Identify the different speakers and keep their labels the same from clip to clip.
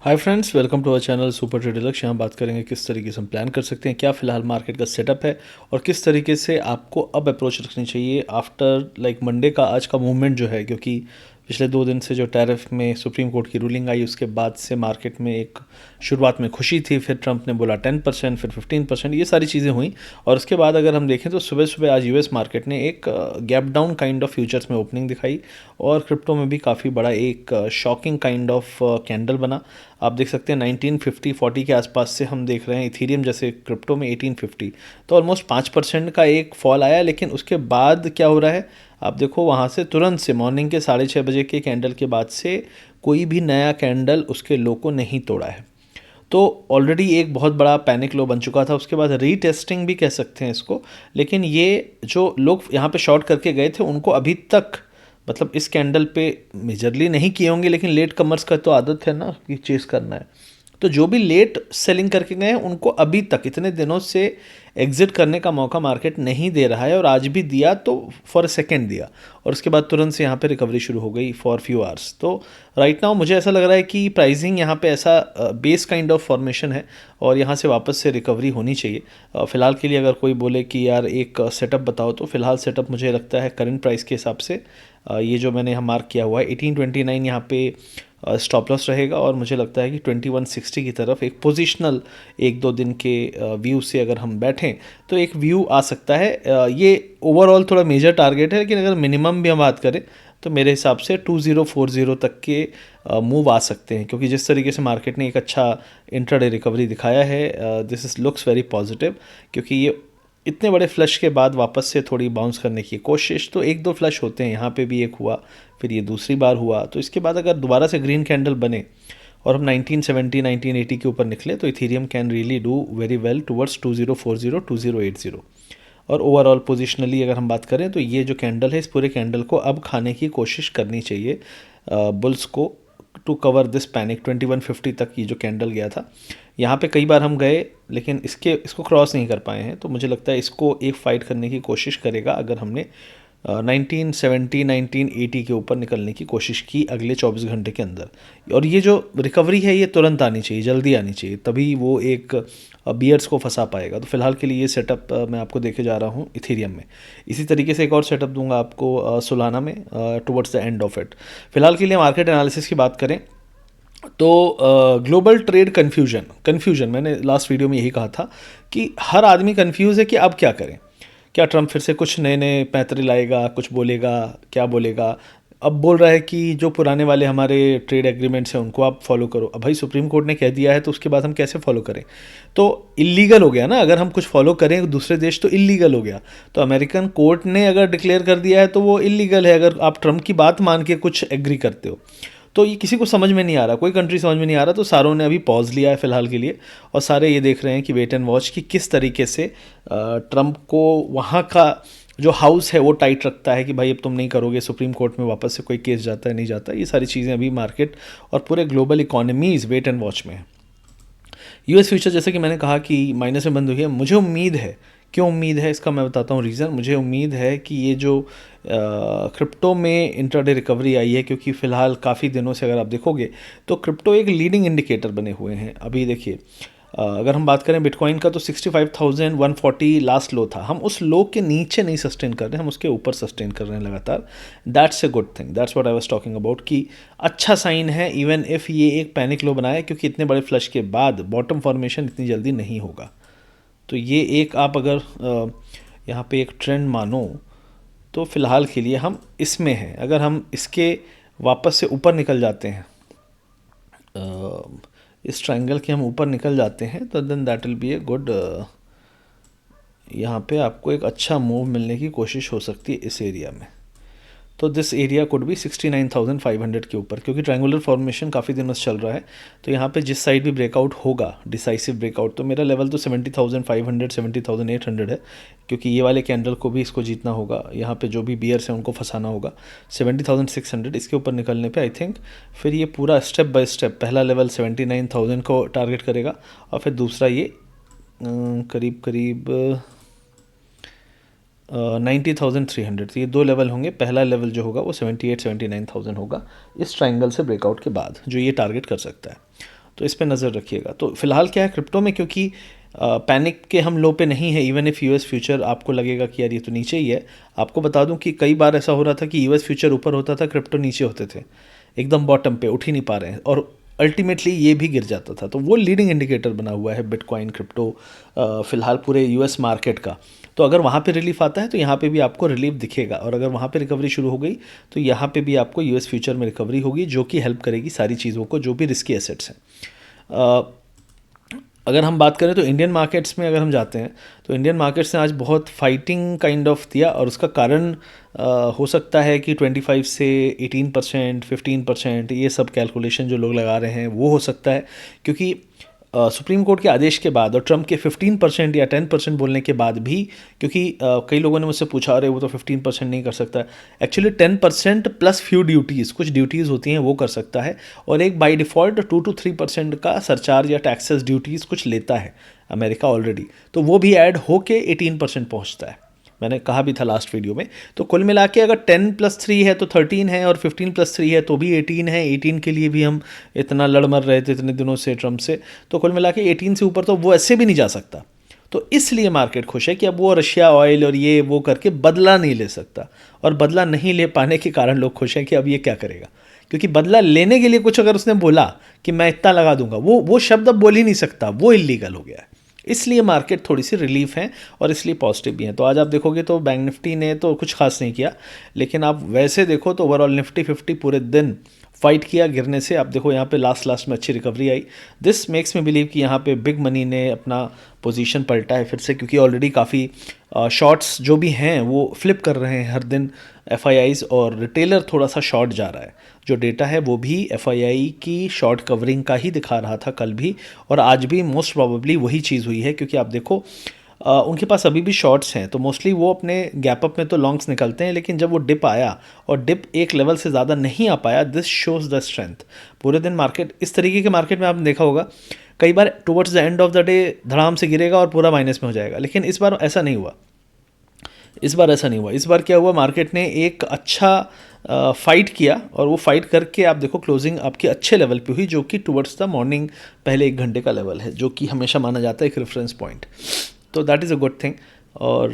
Speaker 1: Hi friends, welcome to our channel super trade Lakshya. यहाँ बात करेंगे किस तरीके से हम प्लान कर सकते हैं, क्या फिलहाल मार्केट का सेटअप है और किस तरीके से आपको अब अप्रोच रखनी चाहिए आफ्टर लाइक मंडे का आज का मूवमेंट जो है। क्योंकि पिछले 2 दिन से जो टैरिफ में सुप्रीम कोर्ट की रूलिंग आई उसके बाद से मार्केट में एक शुरुआत में खुशी थी, फिर ट्रंप ने बोला 10%, फिर 15%, ये सारी चीज़ें हुई। और उसके बाद अगर हम देखें तो सुबह सुबह आज यूएस मार्केट ने एक gap down kind of futures में ओपनिंग दिखाई और क्रिप्टो में भी काफ़ी बड़ा एक शॉकिंग काइंड ऑफ कैंडल बना। आप देख सकते हैं 1950-40 के आसपास से हम देख रहे हैं इथीरियम जैसे क्रिप्टो में 1850, तो ऑलमोस्ट 5% का एक फॉल आया। लेकिन उसके बाद क्या हो रहा है आप देखो, वहाँ से तुरंत से मॉर्निंग के 6:30 बजे के कैंडल के बाद से कोई भी नया कैंडल उसके लो को नहीं तोड़ा है। तो ऑलरेडी एक बहुत बड़ा पैनिक लो बन चुका था। उसके बाद रीटेस्टिंग भी कह सकते हैं इसको। लेकिन ये जो लोग यहाँ पे शॉर्ट करके गए थे उनको अभी तक मतलब इस कैंडल पे मेजरली नहीं किए होंगे, लेकिन लेट कमर्स का तो आदत है ना कि चेस करना है। तो जो भी लेट सेलिंग करके गए हैं उनको अभी तक इतने दिनों से एग्जिट करने का मौका मार्केट नहीं दे रहा है, और आज भी दिया तो फॉर अ सेकेंड दिया और उसके बाद तुरंत से यहाँ पे रिकवरी शुरू हो गई फॉर फ्यू आवर्स। तो राइट नाउ मुझे ऐसा लग रहा है कि प्राइसिंग यहाँ पे ऐसा बेस काइंड ऑफ फॉर्मेशन है और यहाँ से वापस से रिकवरी होनी चाहिए। फ़िलहाल के लिए अगर कोई बोले कि यार एक सेटअप बताओ, तो फ़िलहाल सेटअप मुझे लगता है करंट प्राइस के हिसाब से ये जो मैंने यहाँ मार्क किया हुआ है 1829 यहाँ पे स्टॉप लॉस रहेगा। और मुझे लगता है कि 2160 की तरफ एक पोजिशनल 1-2 दिन के व्यू से अगर हम बैठें तो एक व्यू आ सकता है। ये ओवरऑल थोड़ा मेजर टारगेट है, लेकिन अगर मिनिमम भी हम बात करें तो मेरे हिसाब से 2040 तक के मूव आ सकते हैं। क्योंकि जिस तरीके से मार्केट ने एक अच्छा इंट्राडे रिकवरी दिखाया है, this is looks very positive. क्योंकि ये इतने बड़े फ्लश के बाद वापस से थोड़ी बाउंस करने की कोशिश, तो 1-2 फ्लश होते हैं, यहाँ पे भी एक हुआ, फिर ये दूसरी बार हुआ। तो इसके बाद अगर दोबारा से ग्रीन कैंडल बने और हम 1970 1980 के ऊपर निकले तो Ethereum can really do very well towards 2040 2080। और ओवरऑल पोजिशनली अगर हम बात करें तो ये जो कैंडल है इस पूरे कैंडल को अब खाने की कोशिश करनी चाहिए बुल्स को टू कवर दिस पैनिक। 2150 तक ये जो कैंडल गया था, यहाँ पे कई बार हम गए लेकिन इसको क्रॉस नहीं कर पाए हैं। तो मुझे लगता है इसको एक फ़ाइट करने की कोशिश करेगा अगर हमने 1970 1980 के ऊपर निकलने की कोशिश की अगले 24 घंटे के अंदर। और ये जो रिकवरी है ये तुरंत आनी चाहिए, जल्दी आनी चाहिए, तभी वो एक बियर्स को फंसा पाएगा। तो फिलहाल के लिए ये सेटअप मैं आपको देखे जा रहा हूँ इथीरियम में। इसी तरीके से एक और सेटअप दूंगा आपको सोलाना में towards the end of it. फिलहाल के लिए मार्केट एनालिसिस की बात करें तो ग्लोबल ट्रेड कन्फ्यूजन मैंने लास्ट वीडियो में यही कहा था कि हर आदमी कन्फ्यूज़ है कि अब क्या करें। क्या ट्रंप फिर से कुछ नए नए पैंतरे लाएगा, कुछ बोलेगा, क्या बोलेगा। अब बोल रहा है कि जो पुराने वाले हमारे ट्रेड एग्रीमेंट्स हैं उनको आप फॉलो करो। अब भाई सुप्रीम कोर्ट ने कह दिया है तो उसके बाद हम कैसे फॉलो करें? तो इलीगल हो गया ना, अगर हम कुछ फॉलो करें दूसरे देश तो इलीगल हो गया। तो अमेरिकन कोर्ट ने अगर डिक्लेयर कर दिया है तो वो इलीगल है अगर आप ट्रंप की बात मान के कुछ एग्री करते हो। तो ये किसी को समझ में नहीं आ रहा, कोई कंट्री समझ में नहीं आ रहा। तो सारों ने अभी पॉज लिया है फिलहाल के लिए और सारे ये देख रहे हैं कि वेट एंड वॉच कि किस तरीके से ट्रंप को वहाँ का जो हाउस है वो टाइट रखता है कि भाई अब तुम नहीं करोगे, सुप्रीम कोर्ट में वापस से कोई केस जाता है नहीं जाता। ये सारी चीज़ें अभी मार्केट और पूरे global economies wait and watch में है। यूएस फ्यूचर जैसे कि मैंने कहा कि माइनस में बंद हुई है। मुझे उम्मीद है, क्यों उम्मीद है इसका मैं बताता हूँ रीज़न। मुझे उम्मीद है कि ये जो क्रिप्टो में इंट्राडे रिकवरी आई है, क्योंकि फ़िलहाल काफ़ी दिनों से अगर आप देखोगे तो क्रिप्टो एक लीडिंग इंडिकेटर बने हुए हैं। अभी देखिए अगर हम बात करें बिटकॉइन का तो 65,140 लास्ट लो था। हम उस लो के नीचे नहीं सस्टेन कर रहे हैं, हम उसके ऊपर सस्टेन कर रहे हैं लगातार। That's a good thing, that's what I was talking about कि अच्छा साइन है इवन इफ़ ये एक पैनिक लो बनाए, क्योंकि इतने बड़े फ्लश के बाद बॉटम फॉर्मेशन इतनी जल्दी नहीं होगा। तो ये एक आप अगर यहाँ पे एक ट्रेंड मानो तो फ़िलहाल के लिए हम इसमें हैं। अगर हम इसके वापस से ऊपर निकल जाते हैं, इस ट्रायंगल के हम ऊपर निकल जाते हैं तो then that will be a good, यहाँ पे आपको एक अच्छा मूव मिलने की कोशिश हो सकती है इस एरिया में। तो दिस एरिया कुड भी 69,500 के ऊपर, क्योंकि ट्रायंगुलर फॉर्मेशन काफ़ी दिनों से चल रहा है। तो यहाँ पे जिस साइड भी ब्रेकआउट होगा, डिसाइसिव ब्रेकआउट, तो मेरा लेवल तो 70,500 70,800 है। क्योंकि ये वाले कैंडल को भी इसको जीतना होगा, यहाँ पे जो भी बियर्स हैं उनको फंसाना होगा। 70,600 इसके ऊपर निकलने पे आई थिंक फिर ये पूरा स्टेप बाय स्टेप पहला लेवल 79,000 को टारगेट करेगा और फिर दूसरा ये करीब करीब 90,300। तो ये दो लेवल होंगे। पहला लेवल जो होगा वो 78,000 79,000 होगा इस ट्रायंगल से ब्रेकआउट के बाद, जो ये टारगेट कर सकता है। तो इस पे नज़र रखिएगा। तो फिलहाल क्या है क्रिप्टो में, क्योंकि पैनिक के हम लो पे नहीं है। इवन इफ़ यूएस फ्यूचर आपको लगेगा कि यार ये तो नीचे ही है, आपको बता दूं कि कई बार ऐसा हो रहा था कि यूएस फ्यूचर ऊपर होता था, क्रिप्टो नीचे होते थे, एकदम बॉटम पे, उठ ही नहीं पा रहे हैं, और अल्टीमेटली ये भी गिर जाता था। तो वो लीडिंग इंडिकेटर बना हुआ है बिटकॉइन, क्रिप्टो, फिलहाल पूरे यूएस मार्केट का। तो अगर वहाँ पे रिलीफ आता है तो यहाँ पे भी आपको रिलीफ दिखेगा, और अगर वहाँ पे रिकवरी शुरू हो गई तो यहाँ पे भी आपको यूएस फ्यूचर में रिकवरी होगी, जो कि हेल्प करेगी सारी चीज़ों को, जो भी रिस्की एसेट्स हैं। अगर हम बात करें तो इंडियन मार्केट्स में अगर हम जाते हैं तो इंडियन मार्केट्स ने आज बहुत फाइटिंग काइंड ऑफ दिया, और उसका कारण हो सकता है कि 25 से 18%, 15%, ये सब कैलकुलेशन जो लोग लगा रहे हैं वो हो सकता है, क्योंकि सुप्रीम कोर्ट के आदेश के बाद और ट्रम्प के 15% या 10% बोलने के बाद भी, क्योंकि कई लोगों ने मुझसे पूछा अरे वो तो 15% नहीं कर सकता, एक्चुअली 10% प्लस फ्यू ड्यूटीज़, कुछ ड्यूटीज़ होती हैं वो कर सकता है, और एक बाय डिफ़ॉल्ट 2 to 3% का सरचार्ज या टैक्सेस ड्यूटीज़ कुछ लेता है अमेरिका ऑलरेडी, तो वो भी ऐड होके 18% पहुँचता है। मैंने कहा भी था लास्ट वीडियो में। तो कुल मिला के अगर 10+3 है तो 13 है, और 15+3 है तो भी 18 है। 18 के लिए भी हम इतना लड़ मर रहे थे इतने दिनों से ट्रम्प से, तो कुल मिला के 18 से ऊपर तो वो ऐसे भी नहीं जा सकता। तो इसलिए मार्केट खुश है कि अब वो रशिया ऑयल और ये वो करके बदला नहीं ले सकता, और बदला नहीं ले पाने के कारण लोग खुश हैं कि अब ये क्या करेगा, क्योंकि बदला लेने के लिए कुछ अगर उसने बोला कि मैं इतना लगा दूंगा, वो शब्द अब बोल ही नहीं सकता, वो इलीगल हो गया है। इसलिए मार्केट थोड़ी सी रिलीफ है और इसलिए पॉजिटिव भी है। तो आज आप देखोगे तो बैंक निफ्टी ने तो कुछ खास नहीं किया, लेकिन आप वैसे देखो तो ओवरऑल निफ्टी 50 पूरे दिन फाइट किया गिरने से। आप देखो यहाँ पे लास्ट में अच्छी recovery I. This makes me believe कि यहाँ पे बिग मनी ने अपना पोजीशन पलटा है फिर से, क्योंकि ऑलरेडी काफ़ी शॉर्ट्स जो भी हैं वो फ्लिप कर रहे हैं हर दिन एफआईआईज, और रिटेलर थोड़ा सा शॉर्ट जा रहा है। जो डेटा है वो भी एफआईआई की शॉर्ट कवरिंग का ही दिखा रहा था कल भी, और आज भी मोस्ट प्रोबेबली वही चीज़ हुई है, क्योंकि आप देखो उनके पास अभी भी शॉर्ट्स हैं, तो मोस्टली वो अपने गैप अप में तो लॉन्ग्स निकलते हैं, लेकिन जब वो डिप आया और डिप एक लेवल से ज़्यादा नहीं आ पाया, दिस शोज़ द स्ट्रेंथ। पूरे दिन मार्केट इस तरीके के मार्केट में आपने देखा होगा कई बार towards the end of the day धड़ाम से गिरेगा और पूरा माइनस में हो जाएगा, लेकिन इस बार ऐसा नहीं हुआ। इस बार क्या हुआ, मार्केट ने एक अच्छा फाइट किया, और वो फाइट करके आप देखो क्लोजिंग आपकी अच्छे लेवल पे हुई, जो कि टुवर्ड्स द मॉर्निंग पहले 1 घंटे का लेवल है, जो कि हमेशा माना जाता है एक रेफरेंस पॉइंट। तो that is a good thing. और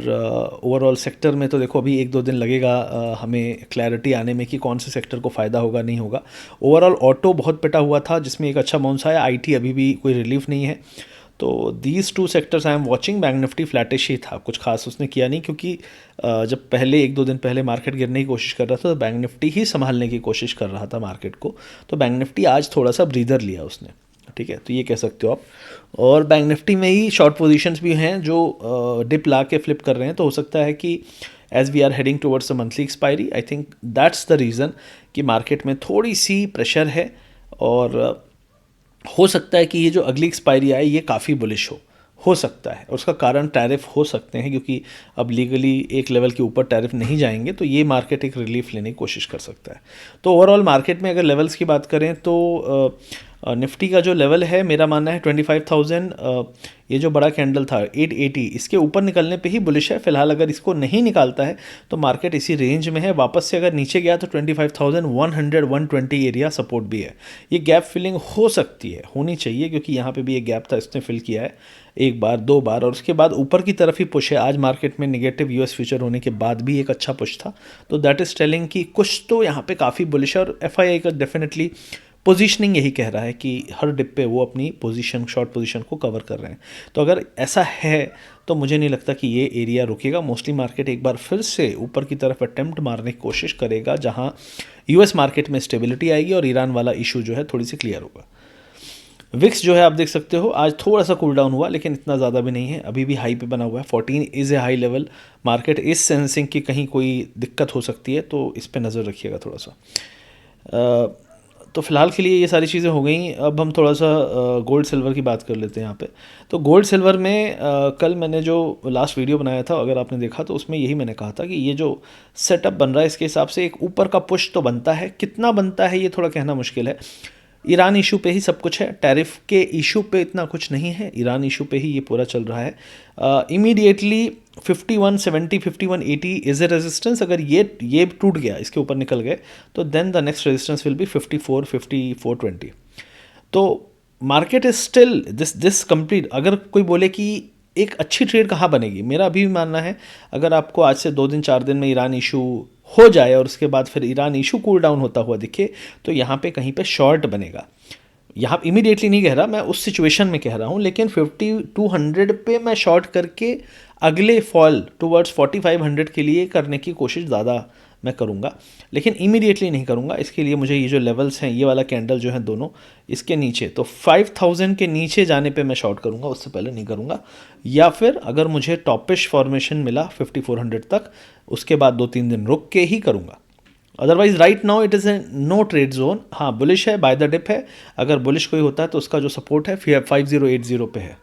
Speaker 1: ओवरऑल सेक्टर में तो देखो अभी 1-2 दिन लगेगा हमें क्लैरिटी आने में कि कौन से सेक्टर को फ़ायदा होगा नहीं होगा। ओवरऑल ऑटो बहुत पिटा हुआ था, जिसमें एक अच्छा बाउंस आया। आईटी अभी भी कोई रिलीफ नहीं है। तो these 2 sectors I am watching. Bank Nifty flattish ही था, कुछ खास उसने किया नहीं, क्योंकि जब पहले 1-2 दिन पहले मार्केट गिरने की कोशिश कर रहा था तो बैंक निफ्टी ही संभालने की कोशिश कर रहा था मार्केट को। तो बैंक निफ्टी आज थोड़ा सा ब्रीदर लिया उसने, ठीक है, तो ये कह सकते हो आप। और बैंक निफ्टी में ही शॉर्ट पोजीशंस भी हैं जो डिप ला के फ्लिप कर रहे हैं, तो हो सकता है कि as we are heading towards the monthly expiry, I think that's the reason कि मार्केट में थोड़ी सी प्रेशर है, और हो सकता है कि ये जो अगली एक्सपायरी आए ये काफ़ी बुलिश हो सकता है, और उसका कारण टैरिफ हो सकते हैं, क्योंकि अब लीगली एक लेवल के ऊपर टैरिफ नहीं जाएंगे, तो ये मार्केट एक रिलीफ लेने की कोशिश कर सकता है। तो ओवरऑल मार्केट में अगर लेवल्स की बात करें तो निफ्टी का जो लेवल है मेरा मानना है 25,000, ये जो बड़ा कैंडल था 880, इसके ऊपर निकलने पे ही बुलिश है। फिलहाल अगर इसको नहीं निकालता है तो मार्केट इसी रेंज में है। वापस से अगर नीचे गया तो 25,100 120 एरिया सपोर्ट भी है। ये गैप फिलिंग हो सकती है, होनी चाहिए, क्योंकि यहाँ पे भी एक गैप था, इसने फिल किया है 1 बार 2 बार, और उसके बाद ऊपर की तरफ ही पुश है। आज मार्केट में नेगेटिव यूएस फ्यूचर होने के बाद भी एक अच्छा पुश था, तो दैट इज़ टेलिंग कि कुछ तो यहाँ पे काफ़ी बुलिश है। और एफआईआई का डेफिनेटली पोजीशनिंग यही कह रहा है कि हर डिप पे वो अपनी पोजीशन, शॉर्ट पोजीशन को कवर कर रहे हैं। तो अगर ऐसा है तो मुझे नहीं लगता कि ये एरिया रुकेगा। मोस्टली मार्केट एक बार फिर से ऊपर की तरफ अटेम्प्ट मारने की कोशिश करेगा, जहां यूएस मार्केट में स्टेबिलिटी आएगी और ईरान वाला इशू जो है थोड़ी सी क्लियर होगा। विक्स जो है आप देख सकते हो आज थोड़ा सा कूल डाउन हुआ, लेकिन इतना ज़्यादा भी नहीं है, अभी भी हाई पे बना हुआ है। 14 is a high level. Market इस सेंसिंग की कहीं कोई दिक्कत हो सकती है, तो इस पर नज़र रखिएगा थोड़ा सा। तो फिलहाल के लिए ये सारी चीज़ें हो गई। अब हम थोड़ा सा गोल्ड सिल्वर की बात कर लेते हैं यहाँ पे। तो गोल्ड सिल्वर में कल मैंने जो लास्ट वीडियो बनाया था, अगर आपने देखा तो उसमें यही मैंने कहा था कि ये जो सेटअप बन रहा है इसके हिसाब से एक ऊपर का पुश तो बनता है। कितना बनता है ये थोड़ा कहना मुश्किल है। ईरान इशू पे ही सब कुछ है, टैरिफ के इशू पे इतना कुछ नहीं है, ईरान इशू पे ही ये पूरा चल रहा है। Immediately 5170 5180 is a resistance. अगर ये टूट गया, इसके ऊपर निकल गए, तो then the next resistance will be 54 5420। तो market is still this complete. अगर कोई बोले कि एक अच्छी ट्रेड कहाँ बनेगी, मेरा अभी भी मानना है अगर आपको आज से 2 दिन 4 दिन में ईरान इशू हो जाए और उसके बाद फिर ईरान इशू कूल डाउन होता हुआ दिखे, तो यहाँ पे कहीं पे शॉर्ट बनेगा। यहाँ इमीडिएटली नहीं कह रहा, मैं उस सिचुएशन में कह रहा हूँ, लेकिन 5200 पे मैं शॉर्ट करके अगले फॉल टुवर्ड्स 4500 के लिए करने की कोशिश ज़्यादा मैं करूँगा, लेकिन इमीडिएटली नहीं करूँगा। इसके लिए मुझे ये जो लेवल्स हैं, ये वाला कैंडल जो है दोनों, इसके नीचे तो 5000 के नीचे जाने पे मैं शॉर्ट करूँगा, उससे पहले नहीं करूँगा। या फिर अगर मुझे टॉपिश फॉर्मेशन मिला 5400 तक, उसके बाद 2-3 दिन रुक के ही करूँगा। Otherwise right now it is a no trade zone. हाँ, बुलिश है, बाय द डिप है। अगर बुलिश कोई होता है तो उसका जो सपोर्ट है 5080 पे है,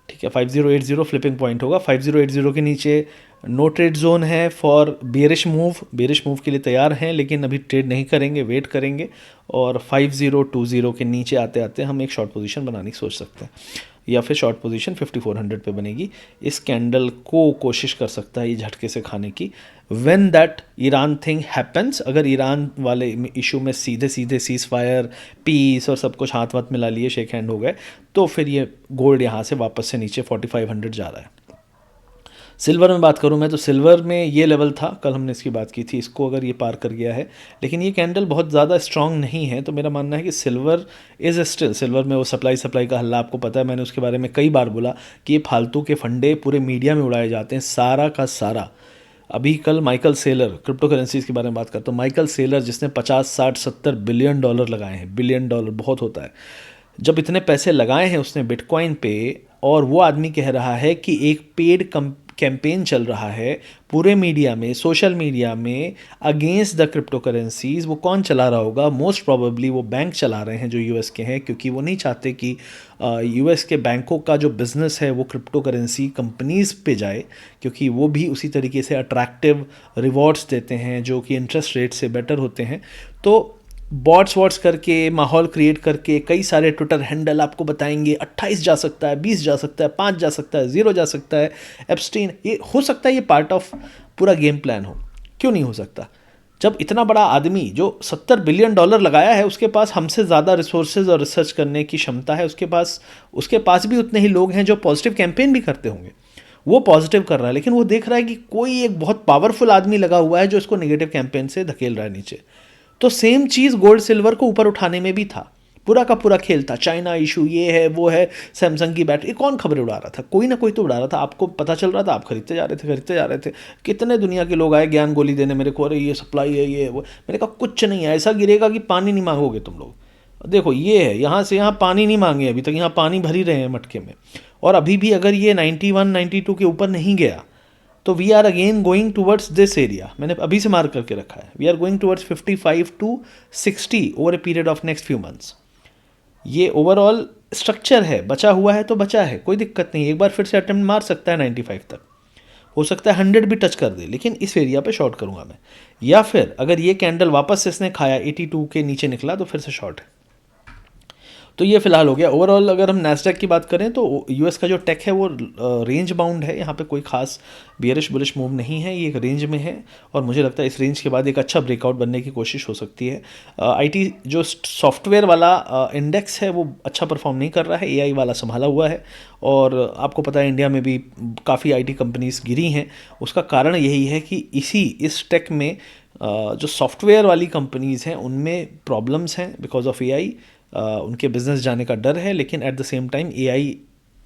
Speaker 1: ठीक है। 5080 फ्लिपिंग पॉइंट होगा। 5080 के नीचे नो ट्रेड जोन है for bearish move. Bearish move के लिए तैयार हैं, लेकिन अभी ट्रेड नहीं करेंगे, वेट करेंगे। और 5020 के नीचे आते आते हम एक शॉर्ट पोजीशन बनाने की सोच सकते हैं, या फिर शॉर्ट पोजीशन 5400 पे बनेगी। इस कैंडल को कोशिश कर सकता है ये झटके से खाने की। When that Iran thing happens, अगर ईरान वाले इशू में सीधे सीधे सीज फायर, पीस और सब कुछ हाथ वाथ मिला लिए, शेक हैंड हो गए, तो फिर ये गोल्ड यहाँ से वापस से नीचे 4500 जा रहा है। सिल्वर में बात करूं मैं, तो सिल्वर में ये लेवल था, कल हमने इसकी बात की थी, इसको अगर ये पार कर गया है, लेकिन ये कैंडल बहुत ज़्यादा स्ट्रांग नहीं है, तो मेरा मानना है कि सिल्वर इज़ स्टिल, सिल्वर में वो सप्लाई का हल्ला आपको पता है, मैंने उसके बारे में कई बार बोला कि ये फालतू के फंडे पूरे मीडिया में उड़ाए जाते हैं, सारा का सारा। अभी कल माइकल सेलर, क्रिप्टो करेंसीज के बारे में बात करता हूँ, माइकल सेलर जिसने 50, 60, 70 बिलियन डॉलर लगाए हैं, बिलियन डॉलर बहुत होता है, जब इतने पैसे लगाए हैं उसने बिटकॉइन पे, और वो आदमी कह रहा है कि एक पेड कैंपेन चल रहा है पूरे मीडिया में, सोशल मीडिया में, अगेंस्ट द क्रिप्टो करेंसीज। वो कौन चला रहा होगा? मोस्ट प्रोबेबली वो बैंक चला रहे हैं जो यूएस के हैं, क्योंकि वो नहीं चाहते कि यूएस के बैंकों का जो बिज़नेस है वो क्रिप्टो करेंसी कंपनीज़ पे जाए, क्योंकि वो भी उसी तरीके से अट्रैक्टिव रिवॉर्ड्स देते हैं जो कि इंटरेस्ट रेट से बेटर होते हैं। तो बॉट्स वॉट्स करके, माहौल क्रिएट करके, कई सारे ट्विटर हैंडल आपको बताएंगे 28 जा सकता है, 20 जा सकता है, 5 जा सकता है, 0 जा सकता है, एब्सटीन, ये हो सकता है, ये पार्ट ऑफ पूरा गेम प्लान हो। क्यों नहीं हो सकता? जब इतना बड़ा आदमी जो 70 बिलियन डॉलर लगाया है, उसके पास हमसे ज़्यादा रिसोर्सेज और रिसर्च करने की क्षमता है, उसके पास भी उतने ही लोग हैं जो पॉजिटिव कैंपेन भी करते होंगे। वो पॉजिटिव कर रहा है, लेकिन वो देख रहा है कि कोई एक बहुत पावरफुल आदमी लगा हुआ है जो इसको नेगेटिव कैंपेन से धकेल रहा है नीचे। तो सेम चीज़ गोल्ड सिल्वर को ऊपर उठाने में भी था, पूरा का पूरा खेल था। चाइना इशू, ये है वो है, सैमसंग की बैटरी, कौन खबरें उड़ा रहा था? कोई ना कोई तो उड़ा रहा था, आपको पता चल रहा था, आप खरीदते जा रहे थे। कितने दुनिया के लोग आए ज्ञान गोली देने मेरे को, अरे ये सप्लाई है, ये वो। मैंने कहा कुछ नहीं है, ऐसा गिरेगा कि पानी नहीं मांगोगे तुम लोग। देखो ये है, यहाँ से यहाँ पानी नहीं मांगे अभी तक, यहाँ पानी भर ही रहे हैं मटके में। और अभी भी अगर ये 91, 92 के ऊपर नहीं गया, तो we are again going towards this area. मैंने अभी से मार्क करके रखा है, we are going towards 55 to 60 over a period of next few months. ये ओवरऑल स्ट्रक्चर है, बचा हुआ है तो बचा है, कोई दिक्कत नहीं। एक बार फिर से अटेम्प्ट मार सकता है 95 तक, हो सकता है 100 भी टच कर दे, लेकिन इस एरिया पे शॉर्ट करूंगा मैं। या फिर अगर ये कैंडल वापस से इसने खाया, 82 के नीचे निकला, तो फिर से शॉर्ट है। तो ये फिलहाल हो गया। ओवरऑल अगर हम नैस्डैक की बात करें तो यूएस का जो टेक है वो रेंज बाउंड है, यहाँ पे कोई खास बियरिश बुलिश मूव नहीं है, ये एक रेंज में है, और मुझे लगता है इस रेंज के बाद एक अच्छा ब्रेकआउट बनने की कोशिश हो सकती है। आईटी जो सॉफ्टवेयर वाला इंडेक्स है वो अच्छा परफॉर्म नहीं कर रहा है, एआई वाला संभाला हुआ है, और आपको पता है इंडिया में भी काफ़ी आईटी कंपनीज गिरी हैं। उसका कारण यही है कि इस टेक में जो सॉफ्टवेयर वाली कंपनीज़ हैं उनमें प्रॉब्लम्स हैं बिकॉज ऑफ एआई। उनके बिज़नेस जाने का डर है, लेकिन at the same time AI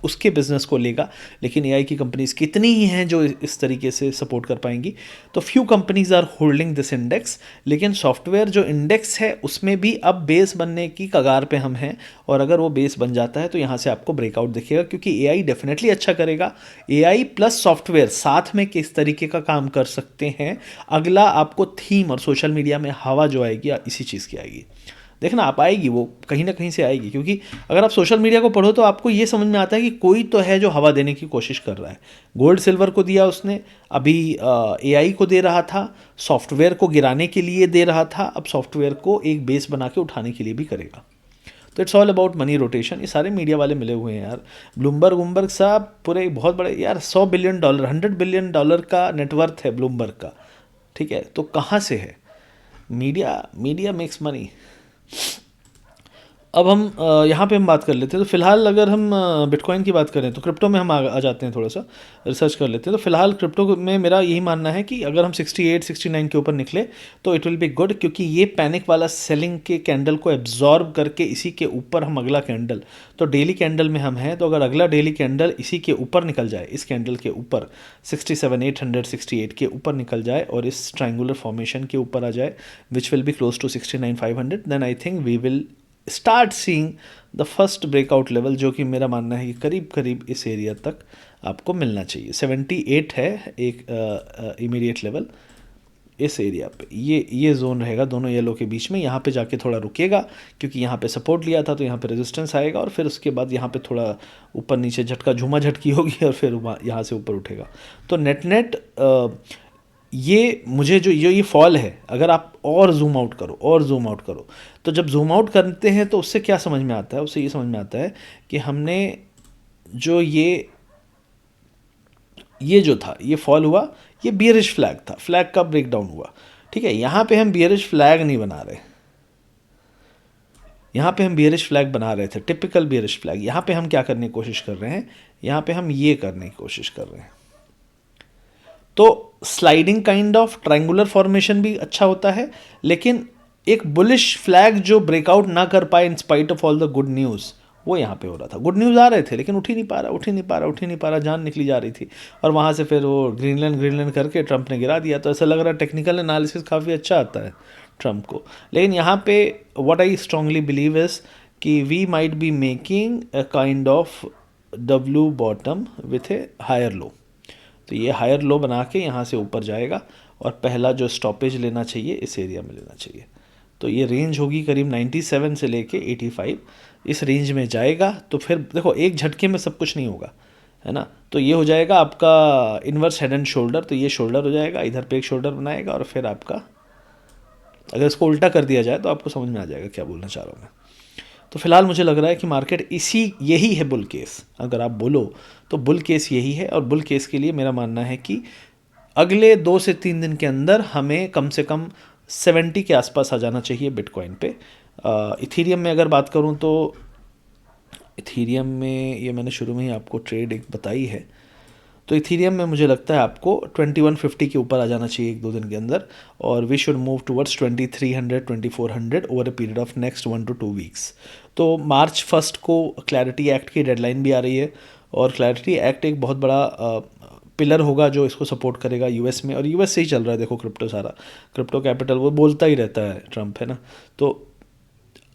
Speaker 1: उसके बिज़नेस को लेगा, लेकिन एआई की कंपनीज कितनी ही हैं जो इस तरीके से सपोर्ट कर पाएंगी। तो few companies are holding this index, लेकिन सॉफ्टवेयर जो इंडेक्स है उसमें भी अब बेस बनने की कगार पे हम हैं, और अगर वो बेस बन जाता है तो यहाँ से आपको ब्रेकआउट दिखेगा, क्योंकि एआई डेफिनेटली अच्छा करेगा। एआई प्लस सॉफ्टवेयर साथ में किस तरीके का काम कर सकते हैं, अगला आपको थीम और सोशल मीडिया में हवा जो आएगी इसी चीज़ की आएगी। देखना आप, आएगी वो कहीं ना कहीं से आएगी, क्योंकि अगर आप सोशल मीडिया को पढ़ो तो आपको ये समझ में आता है कि कोई तो है जो हवा देने की कोशिश कर रहा है। गोल्ड सिल्वर को दिया उसने, अभी एआई को दे रहा था, सॉफ्टवेयर को गिराने के लिए दे रहा था, अब सॉफ्टवेयर को एक बेस बना के उठाने के लिए भी करेगा। तो it's all about money rotation. ये सारे मीडिया वाले मिले हुए हैं यार, ब्लूमबर्ग साहब पूरे बहुत बड़े यार, $100 बिलियन, $100 बिलियन का नेटवर्थ है ब्लूमबर्ग का, ठीक है। तो कहाँ से है? Media makes money. अब हम यहाँ पे हम बात कर लेते हैं। तो फिलहाल अगर हम बिटकॉइन की बात करें तो क्रिप्टो में हम आ जाते हैं, थोड़ा सा रिसर्च कर लेते हैं। तो फिलहाल क्रिप्टो में मेरा यही मानना है कि अगर हम 68 69 के ऊपर निकले तो इट विल बी गुड, क्योंकि ये पैनिक वाला सेलिंग के कैंडल को एब्जॉर्ब करके इसी के ऊपर हम अगला कैंडल, तो डेली कैंडल में हम हैं, तो अगर अगला डेली कैंडल इसी के ऊपर निकल जाए, इस कैंडल के ऊपर 67 800 68 के ऊपर निकल जाए और इस ट्रायंगुलर फॉर्मेशन के ऊपर आ जाए which will be close to 69 500, then I think we will start seeing the first breakout level, जो कि मेरा मानना है कि करीब करीब इस एरिया तक आपको मिलना चाहिए। 78 है एक इमीडिएट लेवल इस एरिया पे, ये जोन रहेगा दोनों येलो के बीच में। यहाँ पे जाके थोड़ा रुकेगा क्योंकि यहाँ पे सपोर्ट लिया था, तो यहाँ पे रेजिस्टेंस आएगा और फिर उसके बाद यहाँ पे थोड़ा ऊपर नीचे झटका झूमा झटकी होगी और फिर यहाँ से ऊपर उठेगा। तो नेट नेट ये मुझे जो ये फॉल है, अगर आप और जूम आउट करो और जूम आउट करो, तो जब जूम आउट करते हैं तो उससे क्या समझ में आता है, उससे ये समझ में आता है कि हमने जो ये जो था, ये फॉल हुआ, ये बियरिश फ्लैग था, फ्लैग का ब्रेकडाउन हुआ। ठीक है, यहाँ पे हम बियरिश फ्लैग नहीं बना रहे, यहाँ पे हम बियरिश फ्लैग बना रहे थे, टिपिकल बियरिश फ्लैग। यहाँ पे हम क्या करने की कोशिश कर रहे हैं, यहाँ पे हम ये करने की कोशिश कर रहे हैं। तो sliding kind of triangular formation भी अच्छा होता है, लेकिन एक बुलिश फ्लैग जो ब्रेकआउट ना कर पाए in spite of all the good news, वो यहाँ पे हो रहा था। गुड न्यूज़ आ रहे थे लेकिन उठ ही नहीं पा रहा, जान निकली जा रही थी। और वहाँ से फिर वो ग्रीनलैंड करके ट्रंप ने गिरा दिया। तो ऐसा लग रहा है टेक्निकल एनालिसिस काफ़ी अच्छा आता है ट्रंप को। लेकिन यहाँ पे what I strongly believe is कि we might be making a kind of W bottom with a higher low. तो ये हायर लो बना के यहाँ से ऊपर जाएगा और पहला जो स्टॉपेज लेना चाहिए इस एरिया में लेना चाहिए। तो ये रेंज होगी करीब 97 से लेके 85, इस रेंज में जाएगा। तो फिर देखो, एक झटके में सब कुछ नहीं होगा, है ना। तो ये हो जाएगा आपका इन्वर्स हेड एंड शोल्डर। तो ये शोल्डर हो जाएगा, इधर पे एक शोल्डर बनाएगा और फिर आपका, अगर इसको उल्टा कर दिया जाए तो आपको समझ में आ जाएगा क्या बोलना चाह रहा हूँ मैं। तो फिलहाल मुझे लग रहा है कि मार्केट यही है बुल केस। अगर आप बोलो तो बुल केस यही है, और बुल केस के लिए मेरा मानना है कि अगले 2 से 3 दिन के अंदर हमें कम से कम 70 के आसपास आ जाना चाहिए बिटकॉइन पे। इथीरियम में अगर बात करूं तो इथीरियम में ये मैंने शुरू में ही आपको ट्रेड एक बताई है। तो इथीरियम में मुझे लगता है आपको 2150 के ऊपर आ जाना चाहिए 1-2 दिन के अंदर, और we should move towards 2300 2400 over a period of next 1 to 2 weeks. तो मार्च 1 को क्लैरिटी एक्ट की डेडलाइन भी आ रही है, और क्लैरिटी एक्ट एक बहुत बड़ा पिलर होगा जो इसको सपोर्ट करेगा यूएस में। और यूएस से ही चल रहा है देखो क्रिप्टो, सारा क्रिप्टो कैपिटल वो बोलता ही रहता है ट्रंप, है ना। तो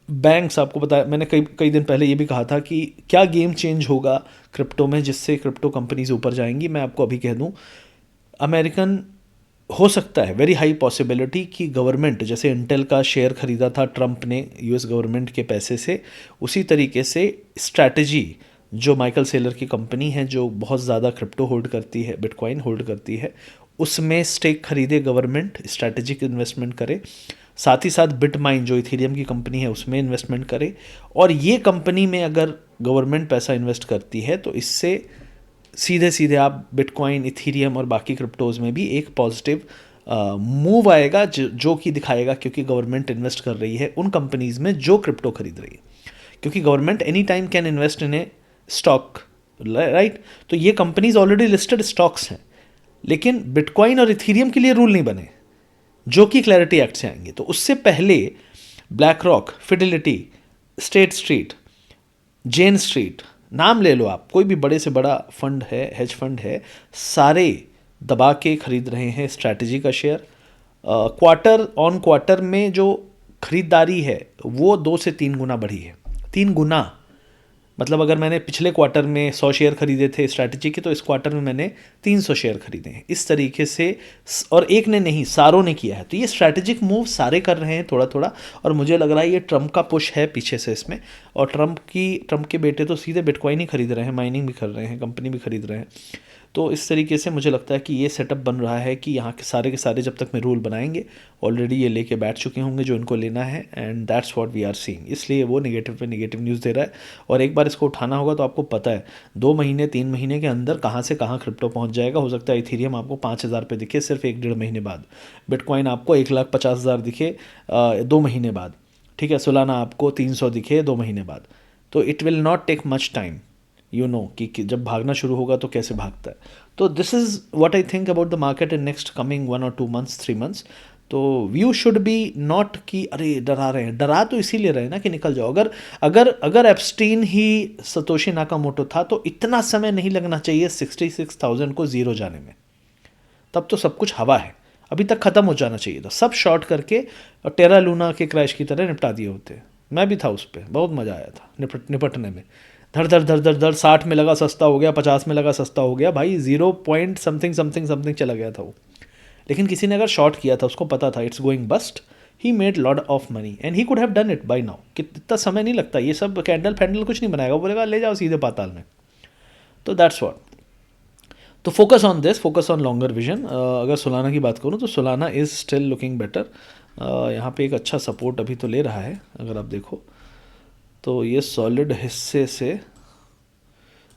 Speaker 1: बैंक्स, आपको पता है मैंने कई दिन पहले ये भी कहा था कि क्या गेम चेंज होगा क्रिप्टो में जिससे क्रिप्टो कंपनीज ऊपर जाएंगी। मैं आपको अभी कह दूं, अमेरिकन, हो सकता है वेरी हाई पॉसिबिलिटी कि गवर्नमेंट, जैसे इंटेल का शेयर खरीदा था ट्रंप ने यूएस गवर्नमेंट के पैसे से, उसी तरीके से स्ट्रैटेजी, जो माइकल सेलर की कंपनी है जो बहुत ज़्यादा क्रिप्टो होल्ड करती है, बिटकॉइन होल्ड करती है, उसमें स्टेक खरीदे गवर्नमेंट, स्ट्रैटेजिक इन्वेस्टमेंट करे। साथ ही साथ बिटमाइन जो इथेरियम की कंपनी है उसमें इन्वेस्टमेंट करे। और ये कंपनी में अगर गवर्नमेंट पैसा इन्वेस्ट करती है तो इससे सीधे सीधे आप बिटकॉइन, इथेरियम और बाकी क्रिप्टोज़ में भी एक पॉजिटिव मूव आएगा जो कि दिखाएगा, क्योंकि गवर्नमेंट इन्वेस्ट कर रही है उन कंपनीज़ में जो क्रिप्टो खरीद रही है। क्योंकि government any time can invest in A stock, right. तो ये कंपनीज ऑलरेडी लिस्टेड स्टॉक्स हैं, लेकिन बिटकॉइन और इथेरियम के लिए रूल नहीं बने जो कि क्लैरिटी एक्ट से आएंगे। तो उससे पहले BlackRock, Fidelity, State Street, Jane Street, नाम ले लो आप, कोई भी बड़े से बड़ा फंड है, हेज फंड है, सारे दबा के खरीद रहे हैं स्ट्रैटेजी का शेयर। क्वार्टर ऑन क्वार्टर में जो खरीदारी है वो 2 से 3 गुना बढ़ी है। 3 गुना मतलब अगर मैंने पिछले क्वार्टर में 100 शेयर खरीदे थे स्ट्रैटेजी के, तो इस क्वार्टर में मैंने 300 शेयर खरीदे हैं। इस तरीके से, और एक ने नहीं, सारों ने किया है। तो ये स्ट्रैटेजिक मूव सारे कर रहे हैं थोड़ा थोड़ा, और मुझे लग रहा है ये ट्रंप का पुश है पीछे से इसमें। और ट्रंप के बेटे तो सीधे बिटकॉइन ही खरीद रहे हैं, माइनिंग भी कर रहे हैं, कंपनी भी खरीद रहे हैं। तो इस तरीके से मुझे लगता है कि ये सेटअप बन रहा है कि यहाँ के सारे जब तक मैं रूल बनाएंगे, ऑलरेडी ये लेके बैठ चुके होंगे जो इनको लेना है, and that's what we are seeing. इसलिए वो नेगेटिव पे नेगेटिव न्यूज़ दे रहा है, और एक बार इसको उठाना होगा तो आपको पता है 2 महीने 3 महीने के अंदर कहाँ से कहाँ क्रिप्टो पहुँच जाएगा। हो सकता है इथेरियम आपको 5000 पे दिखे सिर्फ 1-1.5 महीने बाद, बिटकॉइन आपको 1,50,000 दिखे 2 महीने बाद। ठीक है, सोलाना आपको 300 दिखे 2 महीने बाद, तो it will not take much time, you know कि जब भागना शुरू होगा तो कैसे भागता है। तो this is what I think about the market in next coming 1 और 2 मंथ्स 3 मंथ्स। तो व्यू शुड बी नॉट कि अरे डरा रहे हैं, डरा तो इसीलिए रहे ना कि निकल जाओ। अगर अगर अगर एप्स्टीन ही सतोशी नाकामोटो था तो इतना समय नहीं लगना चाहिए 66,000 को ज़ीरो जाने में, तब तो सब कुछ हवा है, अभी तक ख़त्म हो जाना चाहिए था, सब शॉर्ट करके और टेरा लूना के क्रैश की तरह निपटा दिए होते। मैं भी था उस पर, बहुत मज़ा आया था निपटने में। धड़ धड़ धड़ धड़ धड़ 60 में लगा सस्ता हो गया, 50 में लगा सस्ता हो गया, भाई 0 पॉइंट समथिंग समथिंग समथिंग चला गया था वो। लेकिन किसी ने अगर शॉर्ट किया था, उसको पता था it's going bust, he made lot of money and he could have done it by now. कितना समय नहीं लगता, ये सब कैंडल फैंडल कुछ नहीं बनाएगा, वो बोलेगा ले जाओ सीधे पाताल में। तो दैट्स वॉट। तो focus on this, focus on longer vision. अगर सोलाना की बात करूँ तो Solana is still looking better. यहाँ पे एक अच्छा सपोर्ट अभी तो ले रहा है, अगर आप देखो तो ये सॉलिड हिस्से से,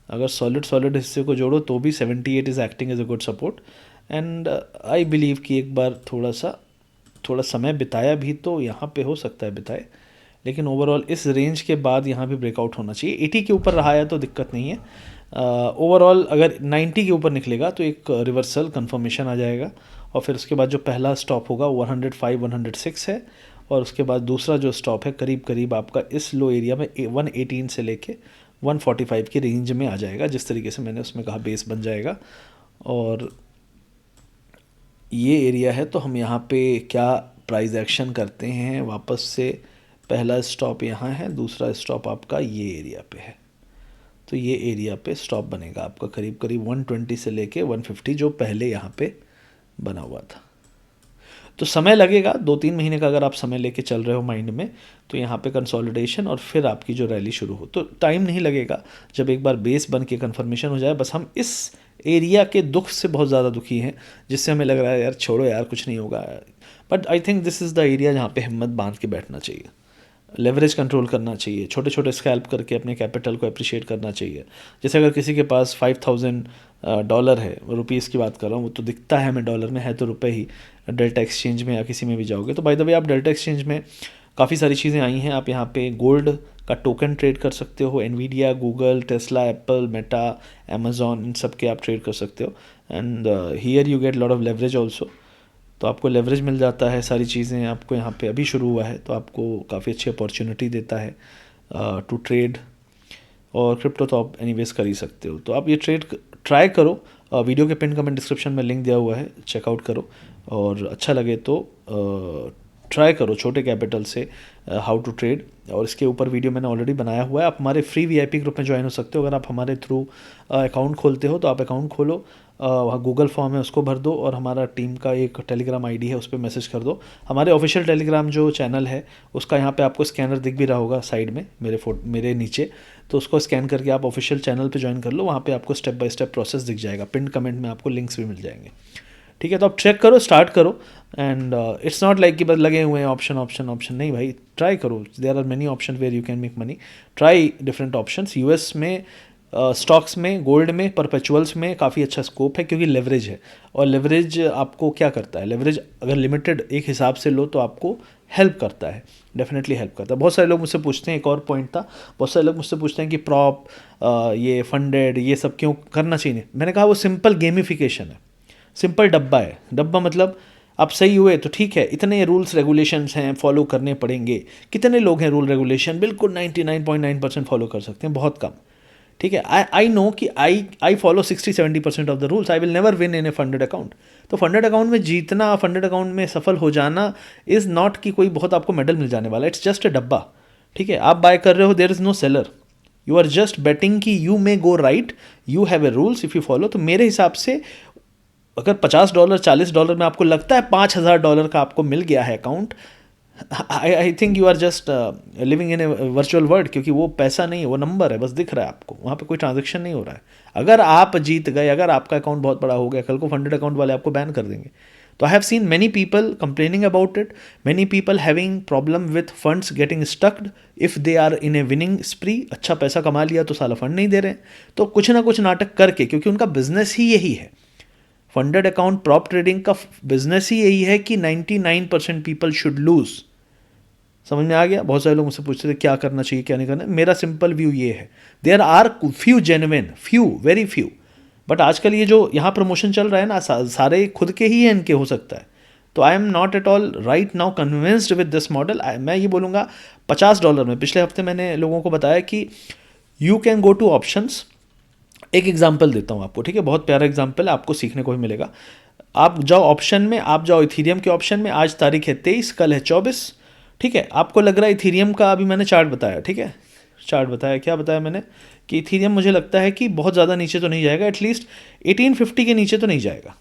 Speaker 1: अगर सॉलिड हिस्से को जोड़ो तो भी 78 is acting as a good support. And I believe कि एक बार थोड़ा समय बिताया भी तो यहाँ पे हो सकता है बिताए, लेकिन ओवरऑल इस रेंज के बाद यहाँ भी ब्रेकआउट होना चाहिए। 80 के ऊपर रहा है तो दिक्कत नहीं है। ओवरऑल अगर 90 के ऊपर निकलेगा तो एक रिवर्सल कंफर्मेशन आ जाएगा, और फिर उसके बाद जो पहला स्टॉप होगा 105 106 है, और उसके बाद दूसरा जो स्टॉप है करीब करीब आपका इस लो एरिया में 118 से लेके 145 की रेंज में आ जाएगा, जिस तरीके से मैंने उसमें कहा बेस बन जाएगा। और ये एरिया है, तो हम यहाँ पे क्या प्राइस एक्शन करते हैं वापस से। पहला स्टॉप यहाँ है, दूसरा स्टॉप आपका ये एरिया पे है, तो ये एरिया पे स्टॉप बनेगा आपका करीब करीब 120 से लेके 150 जो पहले यहाँ पे बना हुआ था। तो समय लगेगा 2-3 महीने का, अगर आप समय लेके चल रहे हो माइंड में, तो यहाँ पे कंसोलिडेशन और फिर आपकी जो रैली शुरू हो, तो टाइम नहीं लगेगा। जब एक बार बेस बन के कन्फर्मेशन हो जाए, बस हम इस एरिया के दुख से बहुत ज़्यादा दुखी हैं, जिससे हमें लग रहा है यार छोड़ो यार कुछ नहीं होगा। But I think this is the area जहाँ पे हिम्मत बांध के बैठना चाहिए, लेवरेज कंट्रोल करना चाहिए, छोटे छोटे स्कैल्प करके अपने कैपिटल को अप्रिशिएट करना चाहिए। जैसे अगर किसी के पास $5,000 है, रुपीज़ की बात कर रहा हूँ, वो तो दिखता है हमें डॉलर में, है तो रुपए ही। डेल्टा एक्सचेंज में या किसी में भी जाओगे तो बाय द वे आप डेल्टा एक्सचेंज में काफ़ी सारी चीज़ें आई हैं। आप यहाँ पे गोल्ड का टोकन ट्रेड कर सकते हो, Nvidia, Google, Tesla, Apple, Meta, Amazon, इन सब के आप ट्रेड कर सकते हो। And here you get lot of leverage also, तो आपको लेवरेज मिल जाता है, सारी चीज़ें आपको यहाँ पे अभी शुरू हुआ है तो आपको काफ़ी अच्छी अपॉर्चुनिटी देता है टू ट्रेड। और क्रिप्टो तो आप एनीवेज कर ही सकते हो, तो आप ये ट्रेड ट्राई करो। वीडियो के पिन कमेंट डिस्क्रिप्शन में लिंक दिया हुआ है, चेकआउट करो, और अच्छा लगे तो ट्राई करो छोटे कैपिटल से हाउ टू ट्रेड। और इसके ऊपर वीडियो मैंने ऑलरेडी बनाया हुआ है, आप हमारे फ्री वीआईपी ग्रुप में ज्वाइन हो सकते हो। अगर आप हमारे थ्रू अकाउंट खोलते हो तो आप अकाउंट खोलो, वहाँ गूगल फॉर्म है उसको भर दो, और हमारा टीम का एक टेलीग्राम आईडी है उस पर मैसेज कर दो। हमारे ऑफिशियल टेलीग्राम जो चैनल है उसका यहाँ पे आपको स्कैनर दिख भी रहा होगा साइड में मेरे नीचे, तो उसको स्कैन करके आप ऑफिशियल चैनल पे ज्वाइन कर लो, वहाँ पे आपको स्टेप बाय स्टेप प्रोसेस दिख जाएगा, पिन कमेंट में आपको लिंक्स भी मिल जाएंगे। ठीक है, तो आप चेक करो, स्टार्ट करो। एंड इट्स नॉट लाइक कि बस लगे हुए हैं ऑप्शन ऑप्शन ऑप्शन, नहीं भाई, ट्राई करो। There are many option where you can make money, try different options. US में स्टॉक्स में, गोल्ड में, परपेचुअल्स में काफ़ी अच्छा स्कोप है, क्योंकि लेवरेज है। और लेवरेज आपको क्या करता है, लेवरेज अगर लिमिटेड एक हिसाब से लो तो आपको हेल्प करता है, डेफिनेटली हेल्प करता है। बहुत सारे लोग मुझसे पूछते हैं, एक और पॉइंट था, बहुत सारे लोग मुझसे पूछते हैं कि प्रॉप ये फंडेड ये सब क्यों करना चाहिए। मैंने कहा वो सिंपल गेमिफिकेशन है, सिंपल डब्बा है। डब्बा मतलब आप सही हुए तो ठीक है, इतने रूल्स रेगुलेशंस हैं फॉलो करने पड़ेंगे। कितने लोग हैं रूल रेगुलेशन बिल्कुल 99.9% फॉलो कर सकते हैं, बहुत कम। ठीक है, आई नो कि I follow 60-70% of the rules, I will never win in A funded account. तो फंडेड अकाउंट में जीतना, फंडेड अकाउंट में सफल हो जाना इज़ नॉट कि कोई बहुत आपको मेडल मिल जाने वाला, इट्स जस्ट ए डब्बा। ठीक है, आप बाय कर रहे हो, there is no seller, you are just betting कि you may go right, you have a rules if you follow. तो मेरे हिसाब से अगर $50 $40 में आपको लगता है $5,000 का आपको मिल गया है account, I think you are just living in a virtual world, क्योंकि वो पैसा नहीं है, वो नंबर है, बस दिख रहा है आपको, वहाँ पे कोई ट्रांजैक्शन नहीं हो रहा है। अगर आप जीत गए, अगर आपका अकाउंट बहुत बड़ा हो गया, कल को फंडेड अकाउंट वाले आपको बैन कर देंगे। तो I have seen many people complaining about it, many people having problem with funds getting stucked if they are in a winning spree. अच्छा पैसा कमा लिया तो साला फंड नहीं दे रहे हैं, तो कुछ ना कुछ नाटक करके, क्योंकि उनका बिजनेस ही यही है, फंडेड अकाउंट प्रॉप ट्रेडिंग का बिजनेस ही यही है कि 99% पीपल शुड लूज, समझ में आ गया? बहुत सारे लोग मुझसे पूछते थे क्या करना चाहिए क्या नहीं करना। मेरा सिंपल व्यू ये है, there are few genuine, few very few, but आजकल ये जो यहाँ प्रमोशन चल रहा है ना, सारे खुद के ही हैं इनके, हो सकता है। तो I am not at all right now convinced with this model. मैं ये बोलूँगा $50 में, पिछले हफ्ते मैंने लोगों को बताया कि you can go two options. एक एग्जाम्पल देता हूँ आपको, ठीक है, बहुत प्यारा एग्जाम्पल है, आपको सीखने को भी मिलेगा। आप जाओ ऑप्शन में, आप जाओ इथीरियम के ऑप्शन में, आज तारीख है 23, कल है 24, ठीक है। आपको लग रहा है इथीरियम का, अभी मैंने चार्ट बताया, ठीक है, चार्ट बताया, क्या बताया मैंने, कि इथीरियम मुझे लगता है कि बहुत ज़्यादा नीचे तो नहीं जाएगा, एटलीस्ट 1850 के नीचे तो नहीं जाएगा,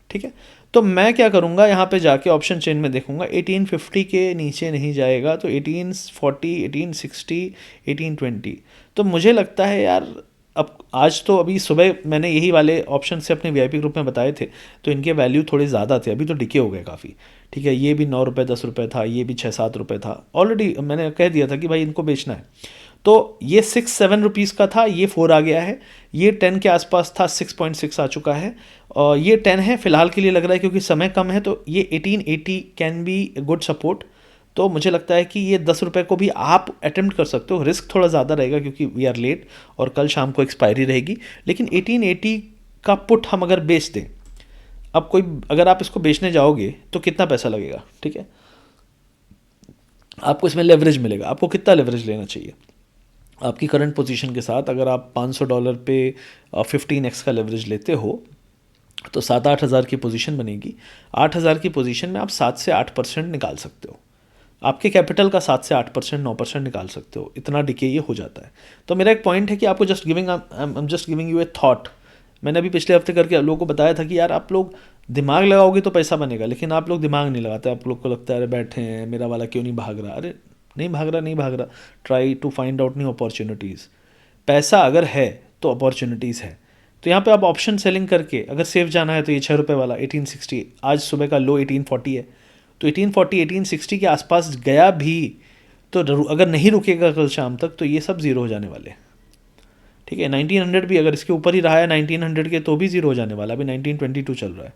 Speaker 1: ठीक है। तो मैं क्या करूँगा, यहाँ पे जाके ऑप्शन चेन में देखूंगा 1850 के नीचे नहीं जाएगा, तो 1840, 1860, 1820। तो मुझे लगता है यार, अब आज तो अभी सुबह मैंने यही वाले ऑप्शन से अपने वीआईपी ग्रुप में बताए थे, तो इनके वैल्यू थोड़े ज़्यादा थे, अभी तो डिके हो गए काफ़ी, ठीक है। ये भी 9 रुपये 10 रुपये था, ये भी 6-7 रुपये था, ऑलरेडी मैंने कह दिया था कि भाई इनको बेचना है। तो ये 6-7 रुपीज़ का था, ये 4 आ गया है, ये 10 के आसपास था, 6.6 आ चुका है, और ये 10 है फिलहाल के लिए लग रहा है, क्योंकि समय कम है, तो ये 1880 कैन बी गुड सपोर्ट। तो मुझे लगता है कि ये 10 रुपये को भी आप अटेम्प्ट कर सकते हो, रिस्क थोड़ा ज़्यादा रहेगा क्योंकि वी आर लेट और कल शाम को एक्सपायरी रहेगी, लेकिन 1880 का पुट हम अगर बेच दें, अब कोई अगर आप इसको बेचने जाओगे तो कितना पैसा लगेगा, ठीक है, आपको इसमें लेवरेज मिलेगा, आपको कितना लेवरेज लेना चाहिए आपकी करंट पोजीशन के साथ। अगर आप $500 पे 15x का लेवरेज लेते हो तो 7-8 हज़ार की पोजीशन बनेगी। 8 हज़ार की पोजीशन में आप 7 से 8% निकाल सकते हो, आपके कैपिटल का 7 से 8%, 9% निकाल सकते हो, इतना डिके ये हो जाता है। तो मेरा एक पॉइंट है कि आपको just giving, I am just giving U A thought. मैंने अभी पिछले हफ्ते करके लोगों को बताया था कि यार आप लोग दिमाग लगाओगे तो पैसा बनेगा, लेकिन आप लोग दिमाग नहीं लगाते, आप लोग को लगता है अरे बैठे हैं, मेरा वाला क्यों नहीं भाग रहा, अरे नहीं भाग रहा, नहीं भाग रहा, try to find out new opportunities. पैसा अगर है तो अपॉर्चुनिटीज़ है। तो यहाँ पे आप ऑप्शन सेलिंग करके अगर सेफ जाना है तो ये 6 रुपये वाला 1860, आज सुबह का लो 1840 है, तो 1840 1860 के आसपास गया भी तो अगर नहीं रुकेगा कल शाम तक तो ये सब ज़ीरो हो जाने वाले हैं, ठीक है। 1900 भी अगर इसके ऊपर ही रहा है 1900 के, तो भी ज़ीरो हो जाने वाला, अभी 1922 चल रहा है,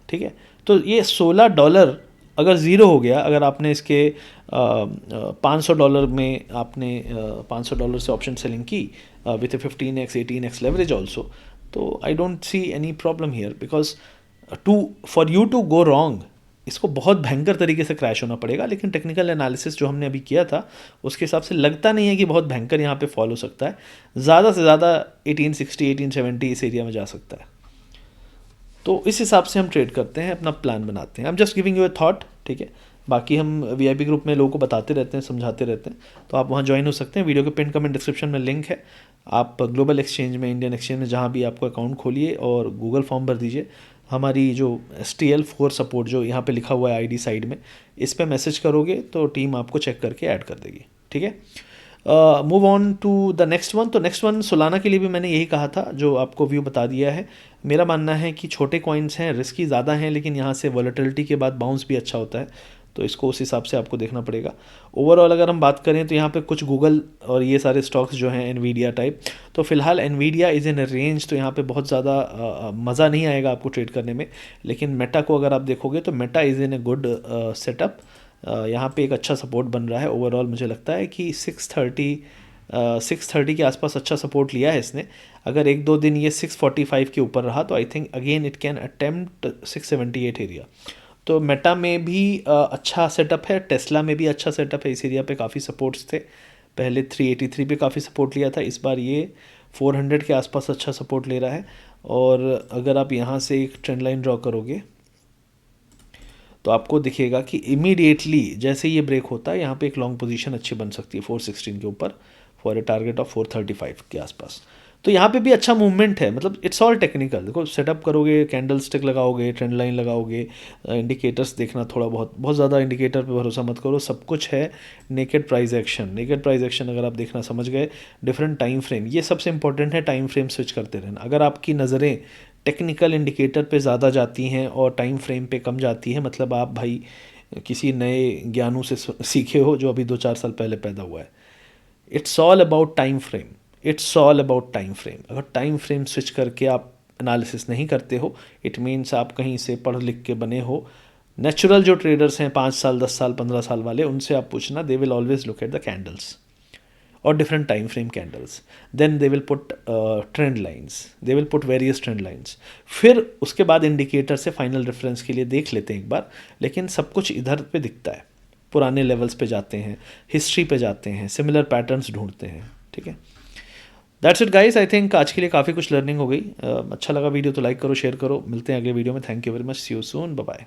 Speaker 1: ठीक है। तो ये $16 अगर ज़ीरो हो गया, अगर आपने इसके $500 में आपने $500 से ऑप्शन सेलिंग की with 15x 18x leverage also, तो I don't see any problem here, because for you to go wrong, इसको बहुत भयंकर तरीके से क्रैश होना पड़ेगा, लेकिन टेक्निकल एनालिसिस जो हमने अभी किया था उसके हिसाब से लगता नहीं है कि बहुत भयंकर यहाँ पे फॉल हो सकता है, ज़्यादा से ज़्यादा 1860 1870 इस एरिया में जा सकता है। तो इस हिसाब से हम ट्रेड करते हैं, अपना प्लान बनाते हैं। I am just giving U A thought, ठीक है। बाकी हम वीआईपी ग्रुप में लोगों को बताते रहते हैं, समझाते रहते हैं, तो आप वहाँ ज्वाइन हो सकते हैं। वीडियो के पिन कमेंट डिस्क्रिप्शन में लिंक है, आप ग्लोबल एक्सचेंज में, इंडियन एक्सचेंज में, जहाँ भी आपको अकाउंट खोलिए और गूगल फॉर्म भर दीजिए। हमारी जो STL4 सपोर्ट जो यहाँ पे लिखा हुआ है आईडी साइड में, इस पर मैसेज करोगे तो टीम आपको चेक करके ऐड कर देगी, ठीक है। Move on to the next one. तो नेक्स्ट वन सोलाना के लिए भी मैंने यही कहा था, जो आपको व्यू बता दिया है। मेरा मानना है कि छोटे कॉइन्स हैं, रिस्की ज़्यादा हैं, लेकिन यहाँ से वॉलेटिलिटी के बाद बाउंस भी अच्छा होता है, तो इसको उस हिसाब से आपको देखना पड़ेगा। ओवरऑल अगर हम बात करें तो यहाँ पे कुछ गूगल और ये सारे स्टॉक्स जो हैं एनवीडिया टाइप, तो फिलहाल एनवीडिया इज़ इन रेंज, तो यहाँ पे बहुत ज़्यादा मज़ा नहीं आएगा आपको ट्रेड करने में। लेकिन मेटा को अगर आप देखोगे तो Meta is in a good setup, यहाँ पे एक अच्छा सपोर्ट बन रहा है। ओवरऑल मुझे लगता है कि 630 के आसपास अच्छा सपोर्ट लिया है इसने। अगर 1-2 दिन ये 645 के ऊपर रहा तो I think again it can attempt 678 area. तो मेटा में भी अच्छा सेटअप है, टेस्ला में भी अच्छा सेटअप है, इस एरिया पे काफ़ी सपोर्ट्स थे। पहले 383 पे काफ़ी सपोर्ट लिया था, इस बार ये 400 के आसपास अच्छा सपोर्ट ले रहा है। और अगर आप यहाँ से एक ट्रेंड लाइन ड्रॉ करोगे तो आपको दिखेगा कि इमीडिएटली जैसे ये ब्रेक होता है, यहाँ पे एक लॉन्ग पोजीशन अच्छी बन सकती है 416 के ऊपर फॉर ए टारगेट ऑफ 435 के आसपास। तो यहाँ पे भी अच्छा मूवमेंट है, मतलब इट्स ऑल टेक्निकल। देखो सेटअप करोगे, कैंडल स्टिक लगाओगे, ट्रेंड लाइन लगाओगे, इंडिकेटर्स देखना थोड़ा बहुत, बहुत ज़्यादा इंडिकेटर पे भरोसा मत करो, सब कुछ है naked price action. Naked price action अगर आप देखना समझ गए, डिफरेंट टाइम फ्रेम, ये सबसे इंपॉर्टेंट है, टाइम फ्रेम स्विच करते रहना। अगर आपकी नज़रें टेक्निकल इंडिकेटर पे ज़्यादा जाती हैं और टाइम फ्रेम पे कम जाती है, मतलब आप भाई किसी नए ज्ञानू से सीखे हो जो अभी 2-4 साल पहले पैदा हुआ है। It's all about time frame, it's all about time frame. अगर टाइम फ्रेम स्विच करके आप एनालिसिस नहीं करते हो, इट मीन्स आप कहीं से पढ़ लिख के बने हो, नेचुरल जो ट्रेडर्स हैं 5 साल 10 साल 15 साल वाले, उनसे आप पूछना, they will always look at the candles और different time frame candles, then they will put trend lines, they will put various trend lines. फिर उसके बाद इंडिकेटर से फाइनल रेफरेंस के लिए देख लेते हैं एक बार, लेकिन सब कुछ इधर पे दिखता है, पुराने लेवल्स पे जाते हैं, हिस्ट्री पे जाते हैं, सिमिलर पैटर्न्स ढूंढते हैं। ठीक है, that's it guys. I think आज के लिए काफ़ी कुछ लर्निंग हो गई। अच्छा लगा वीडियो तो लाइक करो, शेयर करो। मिलते हैं अगले वीडियो में। Thank you very much, see you soon, bye bye.